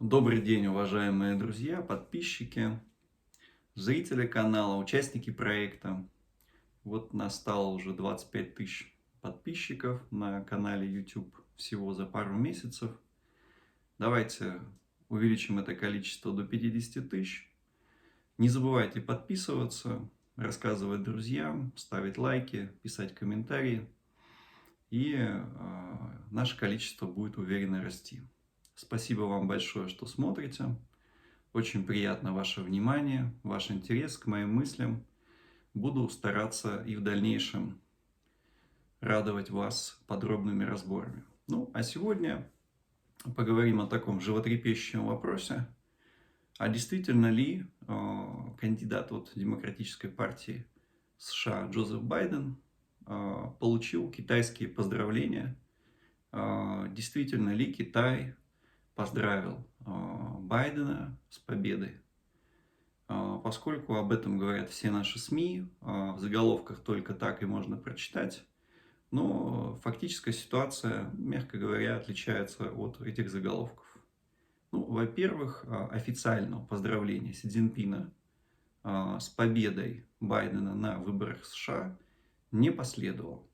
Добрый день, уважаемые друзья, подписчики, зрители канала, участники проекта. Вот настало уже 25 тысяч подписчиков на канале YouTube всего за пару месяцев. Давайте увеличим это количество до 50 тысяч. Не забывайте подписываться, рассказывать друзьям, ставить лайки, писать комментарии. И наше количество будет уверенно расти. Спасибо вам большое, что смотрите. Очень приятно ваше внимание, ваш интерес к моим мыслям. Буду стараться и в дальнейшем радовать вас подробными разборами. Ну, а сегодня поговорим о таком животрепещущем вопросе. А действительно ли кандидат от Демократической партии США Джозеф Байден получил китайские поздравления? Действительно ли Китай поздравил Байдена с победой? Поскольку об этом говорят все наши СМИ, в заголовках только так и можно прочитать, но фактическая ситуация, мягко говоря, отличается от этих заголовков. Ну, во-первых, официального поздравления Си Цзиньпина с победой Байдена на выборах в США не последовало.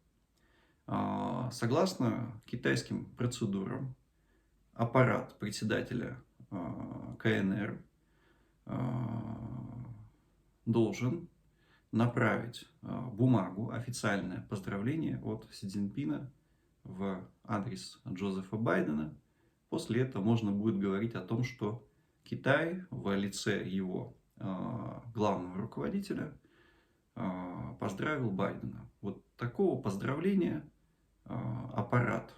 Согласно китайским процедурам, аппарат председателя КНР должен направить бумагу, официальное поздравление от Си Цзиньпина в адрес Джозефа Байдена. После этого можно будет говорить о том, что Китай в лице его главного руководителя поздравил Байдена. Вот такого поздравления аппарат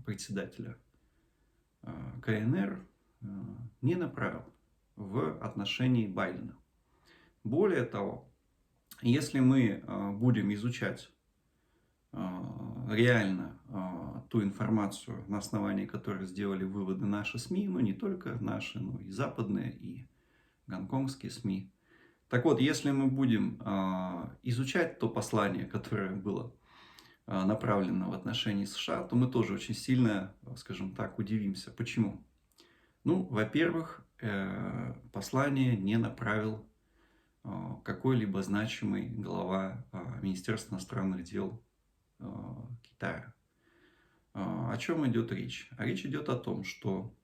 председателя КНР не направил в отношении Байдена. Более того, если мы будем изучать реально ту информацию, на основании которой сделали выводы наши СМИ, ну не только наши, но и западные, и гонконгские СМИ. Так вот, если мы будем изучать то послание, которое было направлено в отношении США, то мы тоже очень сильно, скажем так, удивимся. Почему? Ну, во-первых, послание не направил какой-либо значимый глава Министерства иностранных дел Китая. О чем идет речь? Речь идет о том, что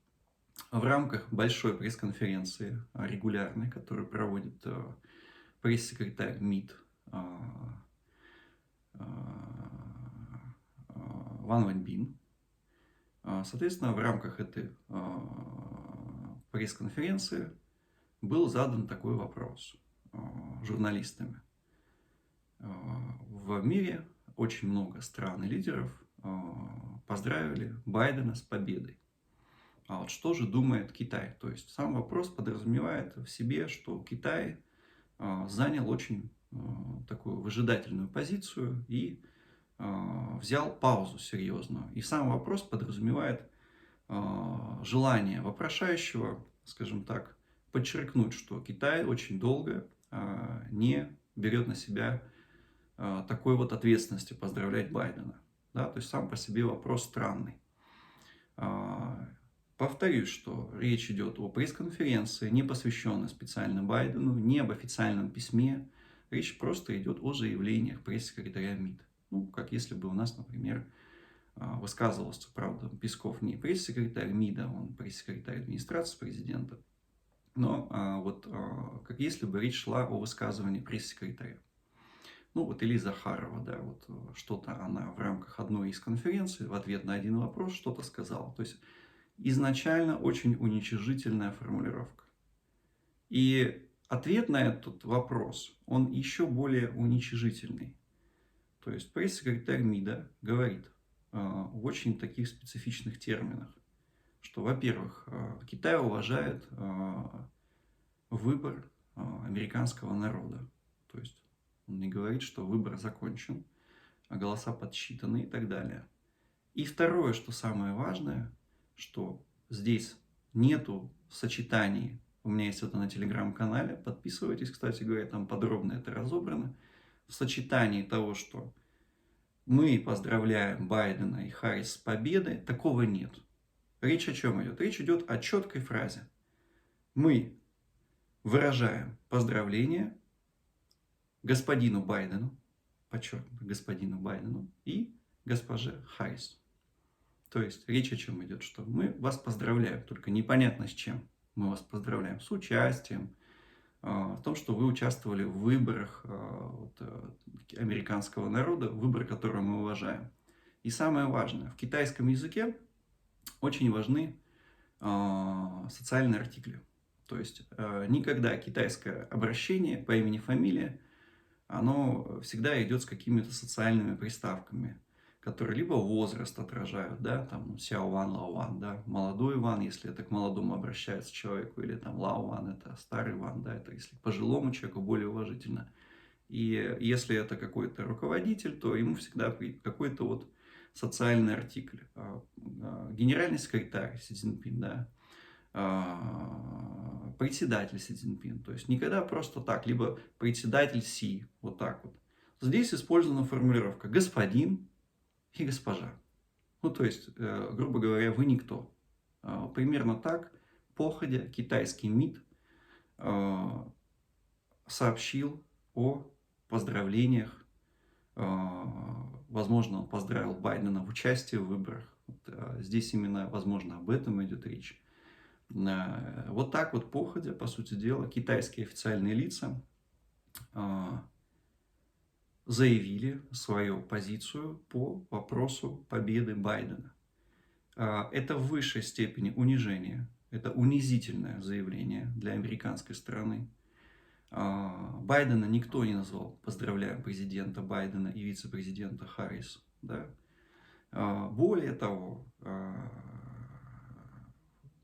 в рамках большой пресс-конференции регулярной, которую проводит пресс-секретарь МИД Ван Вэньбин, соответственно, в рамках этой пресс-конференции был задан такой вопрос журналистами. В мире очень много стран и лидеров поздравили Байдена с победой. А вот что же думает Китай? То есть сам вопрос подразумевает в себе, что Китай занял очень такую выжидательную позицию и взял паузу серьезную. И сам вопрос подразумевает желание вопрошающего, скажем так, подчеркнуть, что Китай очень долго не берет на себя такой вот ответственности поздравлять Байдена. Да, то есть сам по себе вопрос странный. Повторюсь, что речь идет о пресс-конференции, не посвященной специально Байдену, не об официальном письме. Речь просто идет о заявлениях пресс-секретаря МИД. Ну, как если бы у нас, например, высказывался, правда, Песков не пресс-секретарь МИДа, он пресс-секретарь администрации президента. Но как если бы речь шла о высказывании пресс-секретаря. Ну, вот или Захарова, да, вот что-то она в рамках одной из конференций в ответ на один вопрос что-то сказала. То есть изначально очень уничижительная формулировка. И ответ на этот вопрос, он еще более уничижительный. То есть пресс-секретарь МИДа говорит в очень таких специфичных терминах, что, во-первых, Китай уважает выбор американского народа. То есть он не говорит, что выбор закончен, а голоса подсчитаны и так далее. И второе, что самое важное, что здесь нету сочетаний. У меня есть это на телеграм-канале. Подписывайтесь, кстати говоря, там подробно это разобрано. В сочетании того, что мы поздравляем Байдена и Харрис с победой, такого нет. Речь о чем идет? Речь идет о четкой фразе. Мы выражаем поздравление господину Байдену, подчеркнуто, господину Байдену и госпоже Харрис. То есть речь о чем идет, что мы вас поздравляем, только непонятно с чем. Мы вас поздравляем с участием, в том, что вы участвовали в выборах американского народа, выбор, который мы уважаем. И самое важное, в китайском языке очень важны социальные артикли. То есть никогда китайское обращение по имени, фамилия, оно всегда идет с какими-то социальными приставками, которые либо возраст отражают, да, там Сяо Ван, Лао Ван, да, молодой Ван, если это к молодому обращается человеку, или там Лао Ван, это старый Ван, да, это если к пожилому человеку более уважительно. И если это какой-то руководитель, то ему всегда какой-то вот социальный артикль. Генеральный секретарь Си Цзиньпин, да, председатель Си Цзиньпин. То есть никогда просто так, либо председатель Си, вот так вот. Здесь использована формулировка господин и госпожа. Ну, то есть, грубо говоря, вы никто. Примерно так походя китайский МИД сообщил о поздравлениях. Возможно, он поздравил Байдена в участии в выборах. Здесь именно, возможно, об этом идет речь. Вот так вот походя, по сути дела, китайские официальные лица заявили свою позицию по вопросу победы Байдена. Это в высшей степени унижение, это унизительное заявление для американской стороны. Байдена никто не назвал, поздравляем президента Байдена и вице-президента Харрис. Да? Более того,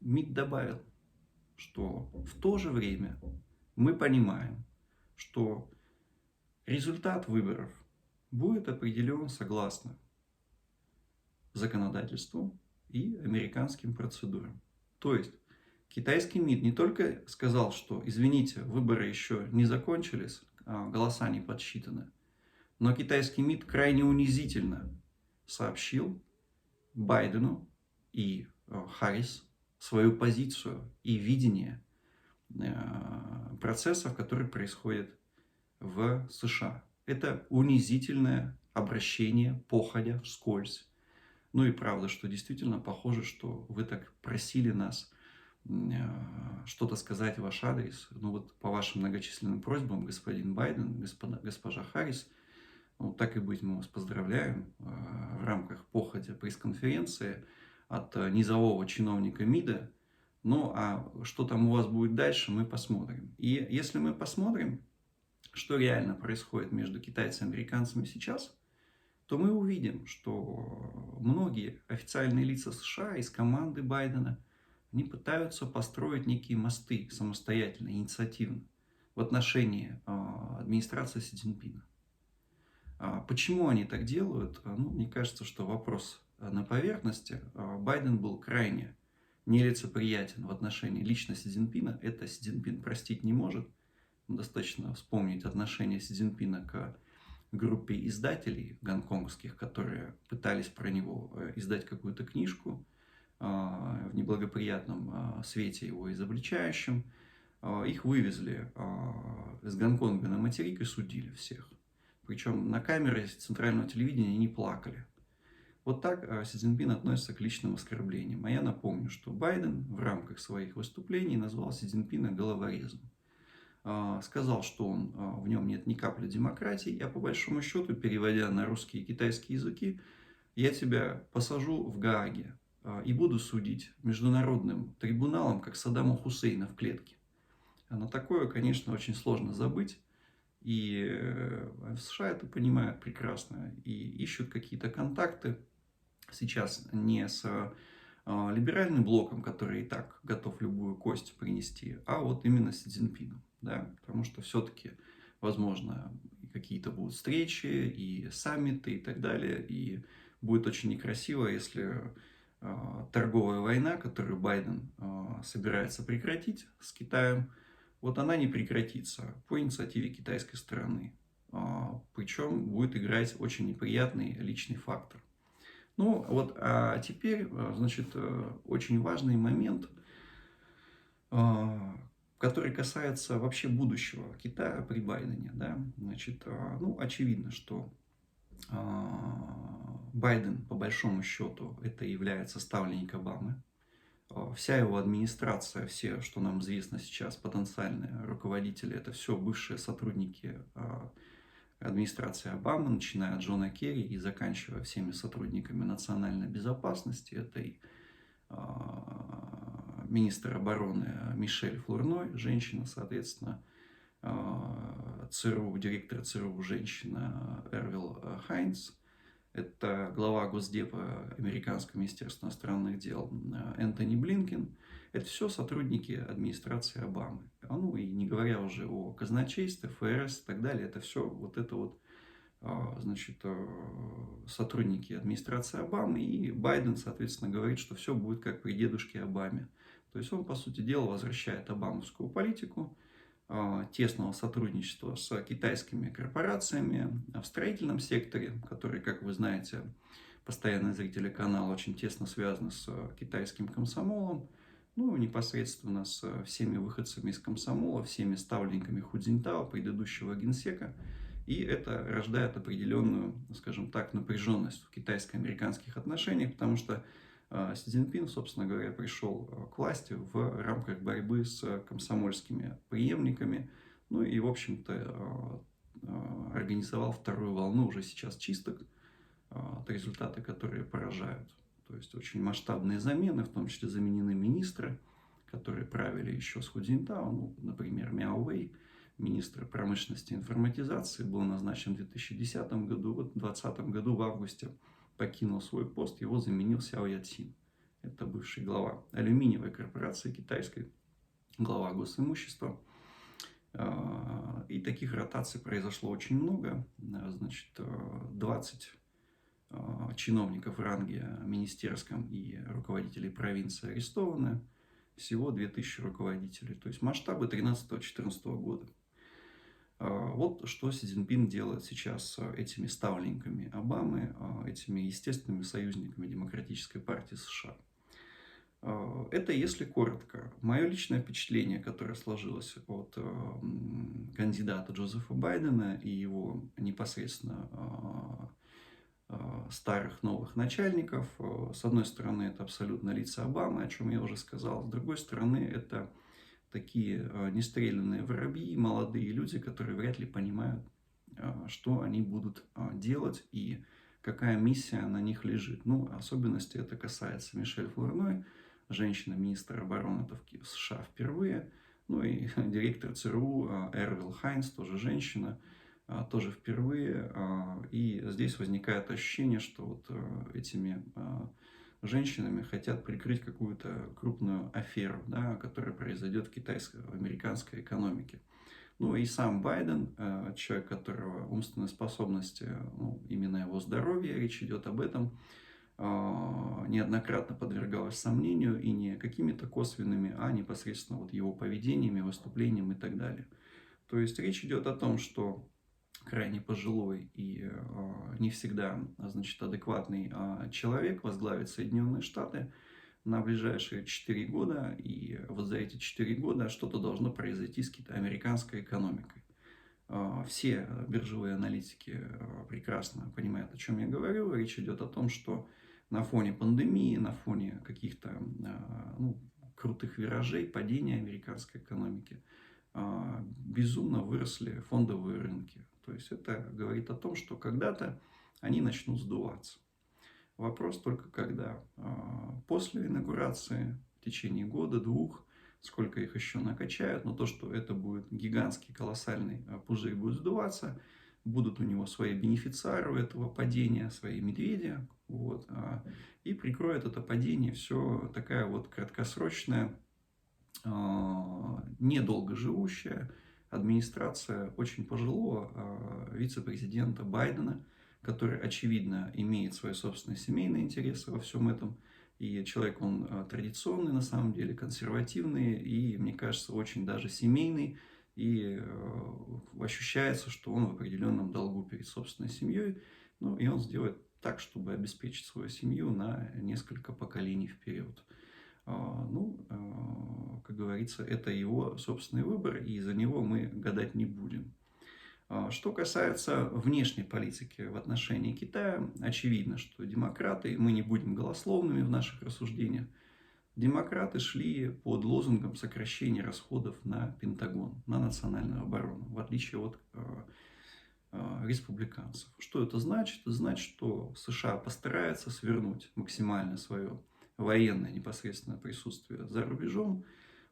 МИД добавил, что в то же время мы понимаем, что результат выборов будет определен согласно законодательству и американским процедурам. То есть китайский МИД не только сказал, что, извините, выборы еще не закончились, голоса не подсчитаны, но китайский МИД крайне унизительно сообщил Байдену и Харрис свою позицию и видение процессов, которые происходят в США. Это унизительное обращение, походя, вскользь. Ну и правда, что действительно похоже, что вы так просили нас что-то сказать в ваш адрес. Ну вот по вашим многочисленным просьбам, господин Байден, госпожа Харрис, ну, так и быть, мы вас поздравляем в рамках походя пресс-конференции от низового чиновника МИДа. Ну а что там у вас будет дальше, мы посмотрим. И если мы посмотрим, что реально происходит между китайцами и американцами сейчас, то мы увидим, что многие официальные лица США из команды Байдена, они пытаются построить некие мосты самостоятельно, инициативно в отношении администрации Си Цзиньпина. Почему они так делают? Ну, мне кажется, что вопрос на поверхности. Байден был крайне нелицеприятен в отношении лично Си Цзиньпина. Это Си Цзиньпин простить не может. Достаточно вспомнить отношение Си Цзиньпина к группе издателей гонконгских, которые пытались про него издать какую-то книжку в неблагоприятном свете его изобличающем. Их вывезли из Гонконга на материк и судили всех. Причем на камеры центрального телевидения не плакали. Вот так Си Цзиньпин относится к личным оскорблениям. А я напомню, что Байден в рамках своих выступлений назвал Си Цзиньпина головорезом. Сказал, что в нем нет ни капли демократии. Я по большому счету, переводя на русский и китайский языки, я тебя посажу в Гааге и буду судить международным трибуналом, как Саддама Хусейна в клетке. На такое, конечно, очень сложно забыть. И в США это понимают прекрасно. И ищут какие-то контакты сейчас не с либеральным блоком, который и так готов любую кость принести, а вот именно с Си Цзиньпином. Да? Потому что все-таки, возможно, какие-то будут встречи, и саммиты, и так далее. И будет очень некрасиво, если торговая война, которую Байден собирается прекратить с Китаем, вот она не прекратится по инициативе китайской стороны. Причем будет играть очень неприятный личный фактор. Ну, вот, а теперь, значит, очень важный момент, а, который касается вообще будущего Китая при Байдене, да. Значит, ну, очевидно, что Байден, по большому счету, это является ставленник Обамы. Вся его администрация, все, что нам известно сейчас, потенциальные руководители, это все бывшие сотрудники администрации Обамы, начиная от Джона Керри и заканчивая всеми сотрудниками национальной безопасности. Это и министр обороны Мишель Флурной, женщина, соответственно, ЦРУ, директор ЦРУ, женщина Эрвил Хайнц, это глава Госдепа Американского министерства иностранных дел Энтони Блинкен. Это все сотрудники администрации Обамы. Ну и не говоря уже о казначействе, ФРС и так далее, это все вот это вот, значит, сотрудники администрации Обамы. И Байден, соответственно, говорит, что все будет как при дедушке Обаме. То есть он, по сути дела, возвращает обамовскую политику тесного сотрудничества с китайскими корпорациями в строительном секторе, который, как вы знаете, постоянные зрители канала, очень тесно связаны с китайским комсомолом, ну, непосредственно с всеми выходцами из комсомола, всеми ставленниками Ху Цзиньтао, предыдущего генсека. И это рождает определенную, скажем так, напряженность в китайско-американских отношениях, потому что Си Цзиньпин, собственно говоря, пришел к власти в рамках борьбы с комсомольскими преемниками. Ну и, в общем-то, организовал вторую волну уже сейчас чисток, результаты которые поражают. То есть очень масштабные замены, в том числе заменены министры, которые правили еще с Ху Цзиньтао. Ну, например, Мяо Вэй, министр промышленности и информатизации, был назначен в 2010 году. Вот в 2020 году в августе покинул свой пост, его заменил Сяо Яцин. Это бывший глава алюминиевой корпорации китайской, глава госимущества. И таких ротаций произошло очень много. Значит, 20 чиновников в ранге министерском и руководителей провинции арестованы. Всего 2000 руководителей. То есть масштабы 13-14 года. Вот что Си Цзиньпин делает сейчас с этими ставленниками Обамы, этими естественными союзниками Демократической партии США. Это если коротко. Мое личное впечатление, которое сложилось от кандидата Джозефа Байдена и его непосредственно старых новых начальников. С одной стороны, это абсолютно лица Обамы, о чем я уже сказал. С другой стороны, это такие нестрелянные воробьи, молодые люди, которые вряд ли понимают, что они будут делать и какая миссия на них лежит. Ну, особенности это касается Мишель Флурной, женщина-министр обороны в США впервые, ну и директор ЦРУ Эрвил Хайнс, тоже женщина, тоже впервые. И здесь возникает ощущение, что вот этими женщинами хотят прикрыть какую-то крупную аферу, да, которая произойдет в китайско-американской экономике. Ну и сам Байден, человек, которого умственные способности, ну, именно его здоровье, речь идет об этом, неоднократно подвергалось сомнению и не какими-то косвенными, а непосредственно вот его поведениями, выступлением и так далее. То есть речь идет о том, что крайне пожилой и не всегда, значит, адекватный человек возглавит Соединенные Штаты на ближайшие 4 года. И вот за эти 4 года что-то должно произойти с американской экономикой. Все биржевые аналитики прекрасно понимают, о чем я говорю. Речь идет о том, что на фоне пандемии, на фоне каких-то крутых виражей, падения американской экономики, безумно выросли фондовые рынки. То есть это говорит о том, что когда-то они начнут сдуваться. Вопрос только когда. После инаугурации, в течение года-двух, сколько их еще накачают, но то, что это будет гигантский, колоссальный пузырь, будет сдуваться, будут у него свои бенефициары у этого падения, свои медведи, вот, и прикроет это падение все такая вот краткосрочная, недолго живущая администрация очень пожилого вице-президента Байдена, который, очевидно, имеет свои собственные семейные интересы во всем этом. И человек, он традиционный, на самом деле, консервативный, и, мне кажется, очень даже семейный. И ощущается, что он в определенном долгу перед собственной семьей. Ну, и он сделает так, чтобы обеспечить свою семью на несколько поколений вперед. Как говорится, это его собственный выбор, и за него мы гадать не будем. Что касается внешней политики в отношении Китая, очевидно, что демократы, мы не будем голословными в наших рассуждениях, демократы шли под лозунгом сокращения расходов на Пентагон, на национальную оборону, в отличие от республиканцев. Что это значит? Это значит, что США постарается свернуть максимально свое военное непосредственное присутствие за рубежом,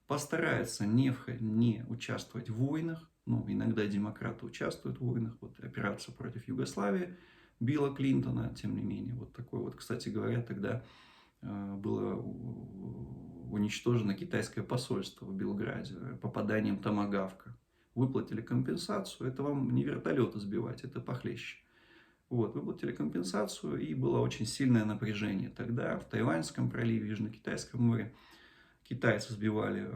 постарается не участвовать в войнах. Иногда демократы участвуют в войнах. Вот операция против Югославии Билла Клинтона, тем не менее. Вот такой вот, кстати говоря, тогда было уничтожено китайское посольство в Белграде попаданием томагавка. Выплатили компенсацию. Это вам не вертолеты сбивать, это похлеще. Выплатили компенсацию, и было очень сильное напряжение. Тогда в Тайваньском проливе, Южно-Китайском море китайцы сбивали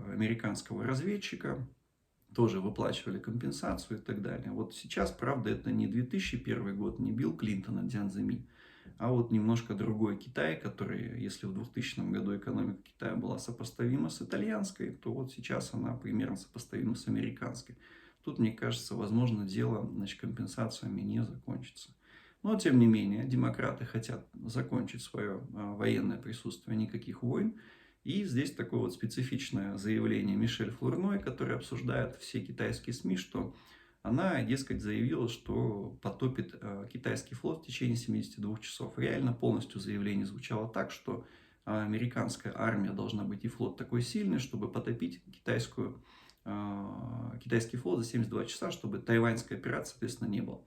американского разведчика, тоже выплачивали компенсацию и так далее. Вот сейчас, правда, это не 2001 год, не Билл Клинтон, а Дзян Цзэминь, а вот немножко другой Китай, который, если в 2000 году экономика Китая была сопоставима с итальянской, то вот сейчас она примерно сопоставима с американской. Тут, мне кажется, возможно, дело компенсациями не закончится. Но, тем не менее, демократы хотят закончить свое военное присутствие, никаких войн. И здесь такое вот специфичное заявление Мишель Флурной, которая обсуждает все китайские СМИ, что она, дескать, заявила, что потопит китайский флот в течение 72 часов. Реально полностью заявление звучало так, что американская армия должна быть и флот такой сильный, чтобы потопить китайский флот за 72 часа, чтобы тайваньской операции, соответственно, не было.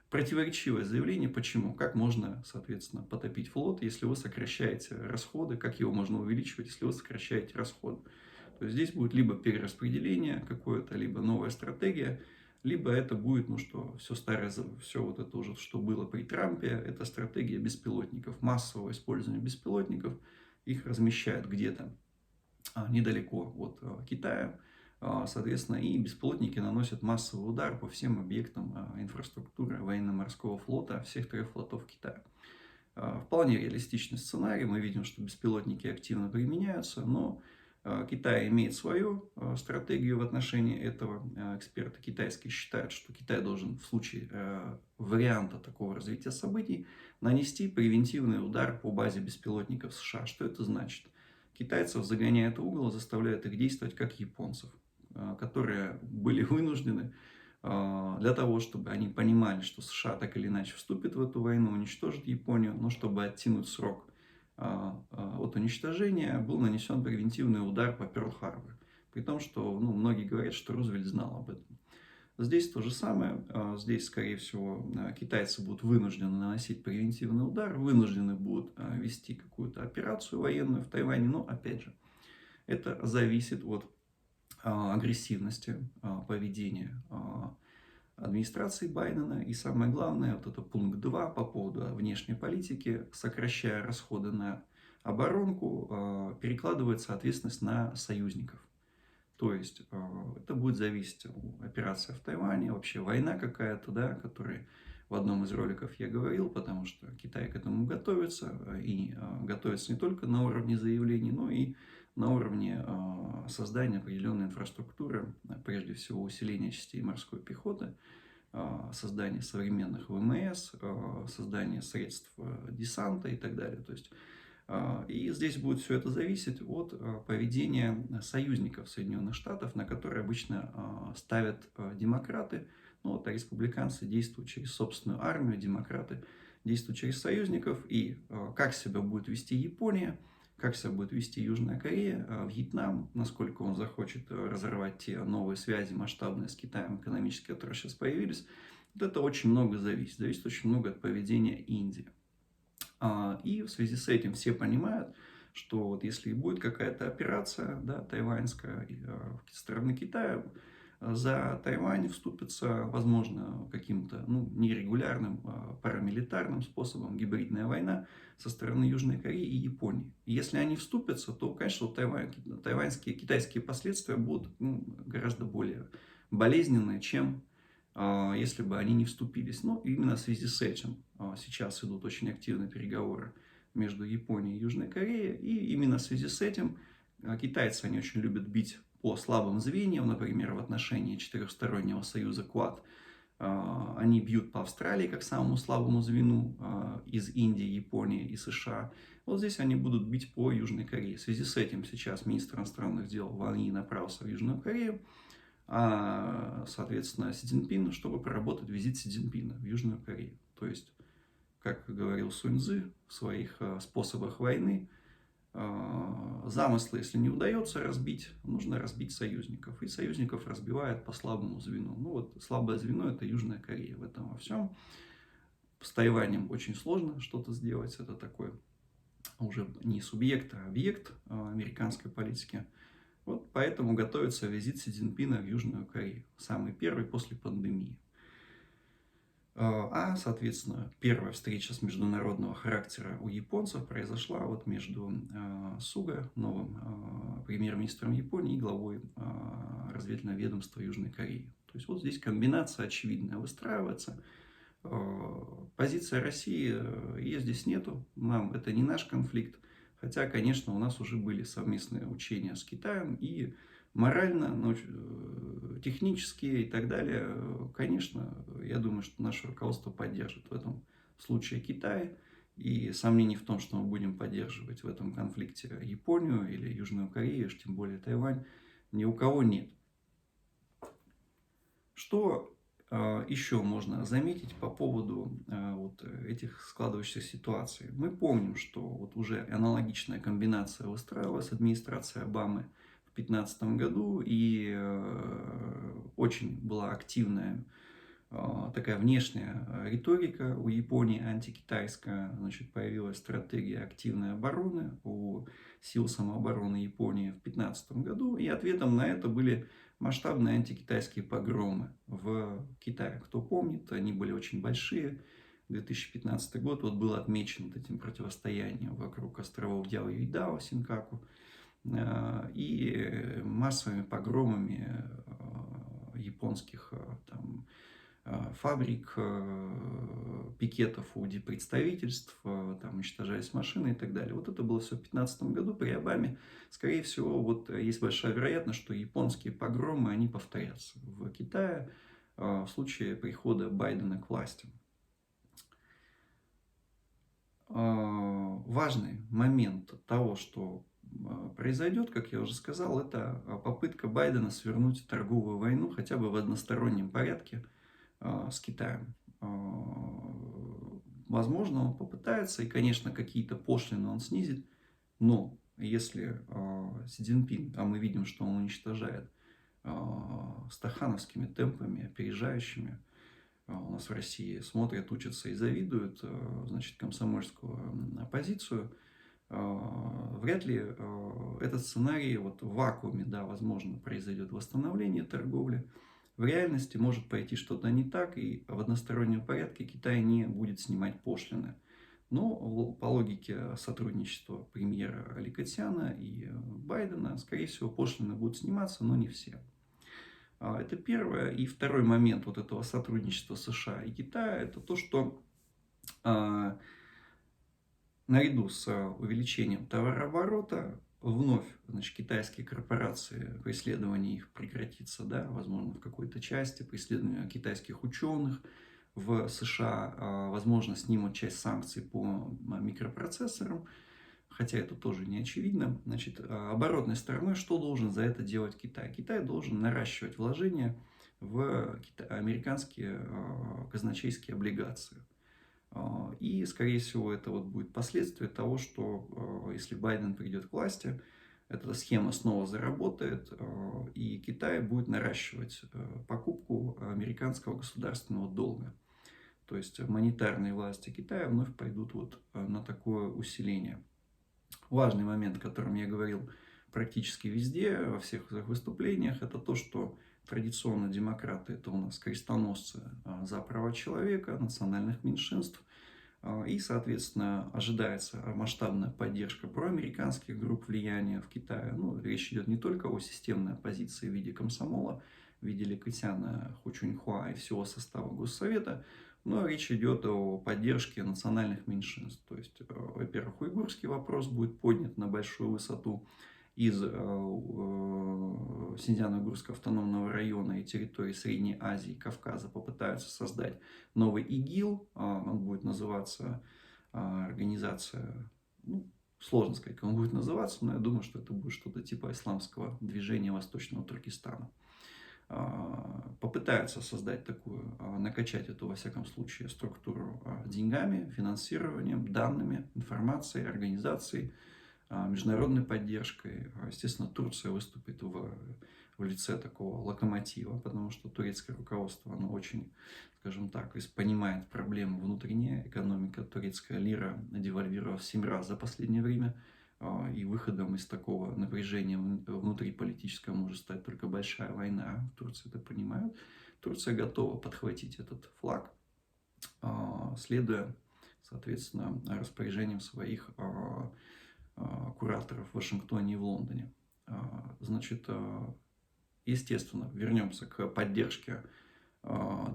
Противоречивое заявление. Почему? Как можно, соответственно, потопить флот, если вы сокращаете расходы? Как его можно увеличивать, если вы сокращаете расходы? То есть здесь будет либо перераспределение какое-то, либо новая стратегия, либо это будет, все старое, все вот это уже, что было при Трампе, это стратегия беспилотников, массового использования беспилотников. Их размещают где-то недалеко от Китая. Соответственно, и беспилотники наносят массовый удар по всем объектам инфраструктуры военно-морского флота всех трех флотов Китая. Вполне реалистичный сценарий. Мы видим, что беспилотники активно применяются, но Китай имеет свою стратегию в отношении этого. Эксперты китайские считают, что Китай должен в случае варианта такого развития событий нанести превентивный удар по базе беспилотников США. Что это значит? Китайцев загоняют в угол, заставляют их действовать как японцев, которые были вынуждены для того, чтобы они понимали, что США так или иначе вступит в эту войну, уничтожит Японию, но чтобы оттянуть срок от уничтожения, был нанесен превентивный удар по Пёрл-Харбор. При том, что многие говорят, что Рузвельт знал об этом. Здесь то же самое. Здесь, скорее всего, китайцы будут вынуждены наносить превентивный удар, вынуждены будут вести какую-то операцию военную в Тайване. Но, опять же, это зависит от агрессивности поведения администрации Байдена. И самое главное, вот это пункт 2 по поводу внешней политики, сокращая расходы на оборонку, перекладывается ответственность на союзников. То есть это будет зависеть от операции в Тайване, вообще война какая-то, да, которой в одном из роликов я говорил, потому что Китай к этому готовится, и готовится не только на уровне заявлений, но и на уровне создания определенной инфраструктуры, прежде всего усиления частей морской пехоты, создания современных ВМС, создания средств десанта и так далее. То есть, и здесь будет все это зависеть от поведения союзников Соединенных Штатов, на которые обычно ставят демократы. А республиканцы действуют через собственную армию, демократы действуют через союзников. И как себя будет вести Япония, как себя будет вести Южная Корея, Вьетнам, насколько он захочет разорвать те новые связи масштабные с Китаем экономические, которые сейчас появились. Вот это очень много зависит. Зависит очень много от поведения Индии. И в связи с этим все понимают, что вот если и будет какая-то операция, да, тайваньская, со стороны Китая, за Тайвань вступится, возможно, каким-то нерегулярным парамилитарным способом гибридная война со стороны Южной Кореи и Японии. И если они вступятся, то, конечно, тайваньские, китайские последствия будут гораздо более болезненные, чем если бы они не вступились. Но именно в связи с этим сейчас идут очень активные переговоры между Японией и Южной Кореей. И именно в связи с этим китайцы, они очень любят бить по слабым звеньям, например, в отношении четырехстороннего союза Quad. Они бьют по Австралии как самому слабому звену из Индии, Японии и США. Вот здесь они будут бить по Южной Корее. В связи с этим сейчас министр иностранных дел Ван Yi направился в Южную Корею, соответственно, Си Цзиньпин, чтобы проработать визит Си Цзиньпина в Южную Корею. То есть, как говорил Сунь Цзы в своих способах войны, замыслы, если не удается разбить, нужно разбить союзников. И союзников разбивают по слабому звену. Ну вот слабое звено — это Южная Корея в этом во всем. С Тайванем очень сложно что-то сделать. Это такой уже не субъект, а объект американской политики. Вот поэтому готовится визит Си Цзиньпина в Южную Корею. Самый первый после пандемии. Соответственно, первая встреча с международного характера у японцев произошла вот между Суга, новым премьер-министром Японии, и главой разведывательного ведомства Южной Кореи. То есть вот здесь комбинация очевидная выстраивается. Позиция России, ее здесь нету, это не наш конфликт. Хотя, конечно, у нас уже были совместные учения с Китаем, и морально, технически и так далее, конечно, я думаю, что наше руководство поддержит в этом случае Китай. И сомнений в том, что мы будем поддерживать в этом конфликте Японию или Южную Корею, уж тем более Тайвань, ни у кого нет. Что еще можно заметить по поводу вот этих складывающихся ситуаций? Мы помним, что вот уже аналогичная комбинация выстраивалась администрацией Обамы в 2015 году, и очень была активная такая внешняя риторика у Японии, антикитайская. Значит, появилась стратегия активной обороны у сил самообороны Японии в 2015 году, и ответом на это были масштабные антикитайские погромы в Китае. Кто помнит, они были очень большие. 2015 год вот был отмечен этим противостоянием вокруг островов Дяо и Дао, Синкаку, и массовыми погромами японских там фабрик, пикетов у диппредставительств, там уничтожались машины и так далее. Вот это было все в 2015 году при Обаме. Скорее всего, вот есть большая вероятность, что японские погромы, они повторятся в Китае в случае прихода Байдена к власти. Важный момент того, что произойдет, как я уже сказал, это попытка Байдена свернуть торговую войну хотя бы в одностороннем порядке с Китаем. Возможно, он попытается, и, конечно, какие-то пошлины он снизит, но если Си Цзиньпин, а мы видим, что он уничтожает стахановскими темпами, опережающими, у нас в России смотрят, учатся и завидуют, значит, комсомольскую оппозицию, вряд ли этот сценарий вот в вакууме, да, возможно, произойдет восстановление торговли. В реальности может пойти что-то не так, и в одностороннем порядке Китай не будет снимать пошлины. Но по логике сотрудничества премьера Ли Кэцяна и Байдена, скорее всего, пошлины будут сниматься, но не все. Это первое. И второй момент вот этого сотрудничества США и Китая, это то, что наряду с увеличением товарооборота вновь, значит, китайские корпорации, преследование их прекратится, да, возможно, в какой-то части, преследование китайских ученых в США, возможно, снимут часть санкций по микропроцессорам, хотя это тоже не очевидно. Значит, оборотной стороной, что должен за это делать Китай? Китай должен наращивать вложения в американские казначейские облигации. И, скорее всего, это вот будет последствие того, что если Байден придет к власти, эта схема снова заработает, и Китай будет наращивать покупку американского государственного долга. То есть монетарные власти Китая вновь пойдут вот на такое усиление. Важный момент, о котором я говорил практически везде, во всех своих выступлениях, это то, что традиционно демократы — это у нас крестоносцы за права человека, национальных меньшинств. И, соответственно, ожидается масштабная поддержка проамериканских групп влияния в Китае. Ну, речь идет не только о системной оппозиции в виде комсомола, в виде Ликытяна, Хучуньхуа и всего состава Госсовета, но речь идет о поддержке национальных меньшинств. То есть, во-первых, уйгурский вопрос будет поднят на большую высоту из Синьцзян-Уйгурского автономного района и территории Средней Азии, Кавказа попытаются создать новый ИГИЛ. Он будет называться организация, ну, сложно сказать, как он будет называться, но я думаю, что это будет что-то типа исламского движения Восточного Туркестана. Попытаются создать такую, накачать эту, во всяком случае, структуру деньгами, финансированием, данными, информацией, организацией, международной поддержкой. Естественно, Турция выступит в лице такого локомотива, потому что турецкое руководство, оно очень, скажем так, понимает проблемы внутренние. Экономика, турецкая лира девальвировала в 7 раз за последнее время. И выходом из такого напряжения внутриполитического может стать только большая война. В Турции это понимают. Турция готова подхватить этот флаг, следуя, соответственно, распоряжениям своих кураторов в Вашингтоне и в Лондоне. Значит, естественно, вернемся к поддержке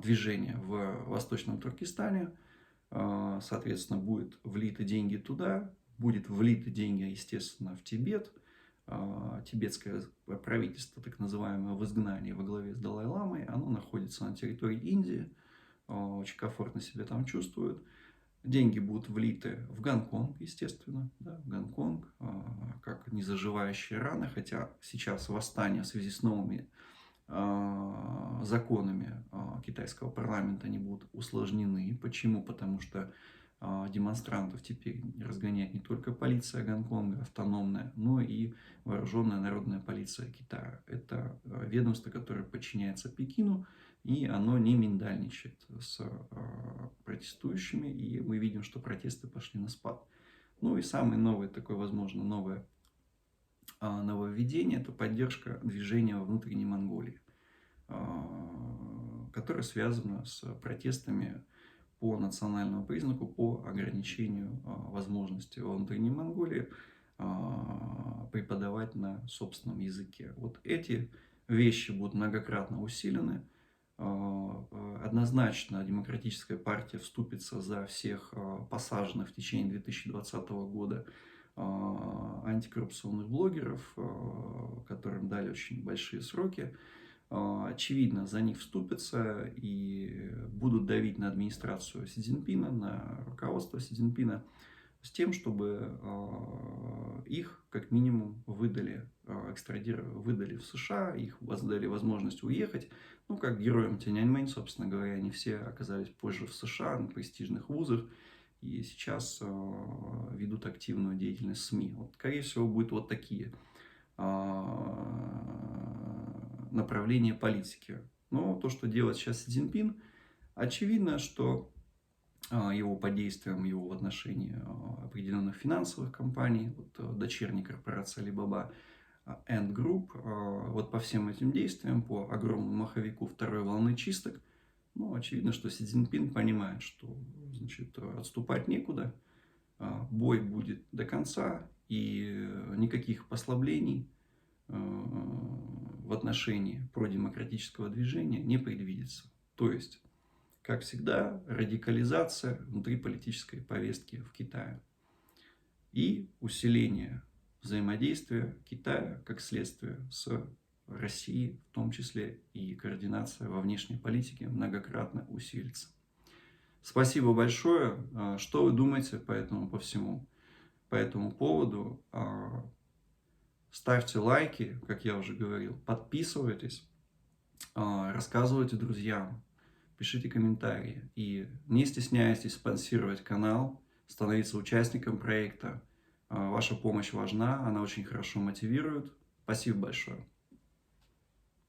движения в Восточном Туркестане. Соответственно, будут влиты деньги туда, будет влиты деньги, естественно, в Тибет. Тибетское правительство, так называемое, в изгнании во главе с Далай-ламой, оно находится на территории Индии, очень комфортно себя там чувствует. Деньги будут влиты в Гонконг, естественно, да, в Гонконг, как незаживающие раны, хотя сейчас восстание в связи с новыми законами китайского парламента они будут усложнены. Почему? Потому что демонстрантов теперь разгоняет не только полиция Гонконга автономная, но и вооруженная народная полиция Китая. Это ведомство, которое подчиняется Пекину, и оно не миндальничает с протестующими, и мы видим, что протесты пошли на спад. Ну и самое новое, такое, возможно, нововведение – это поддержка движения во внутренней Монголии, которое связано с протестами по национальному признаку, по ограничению возможности во внутренней Монголии преподавать на собственном языке. Вот эти вещи будут многократно усилены. Однозначно Демократическая партия вступится за всех посаженных в течение 2020 года антикоррупционных блогеров, которым дали очень большие сроки. Очевидно, за них вступятся и будут давить на администрацию Си Цзиньпина, на руководство Си Цзиньпина, с тем, чтобы их как минимум выдали в США, их дали возможность уехать. Ну, как героям Тяньаньмэнь, собственно говоря, они все оказались позже в США, на престижных вузах, и сейчас ведут активную деятельность в СМИ. Вот, скорее всего, будут вот такие направления политики. Но то, что делает сейчас Си Цзиньпин, очевидно, что его под действием, его в отношении определенных финансовых компаний, вот, дочерней корпорации Alibaba Ant Group, вот по всем этим действиям, по огромному маховику второй волны чисток, ну, очевидно, что Си Цзиньпин понимает, что, значит, отступать некуда, бой будет до конца, и никаких послаблений в отношении продемократического движения не предвидится. То есть, как всегда, радикализация внутриполитической повестки в Китае и усиление взаимодействия Китая как следствие с Россией, в том числе и координация во внешней политике многократно усилится. Спасибо большое. Что вы думаете по этому поводу? Ставьте лайки, как я уже говорил, подписывайтесь, рассказывайте друзьям, пишите комментарии и не стесняйтесь спонсировать канал, становиться участником проекта. Ваша помощь важна, она очень хорошо мотивирует. Спасибо большое.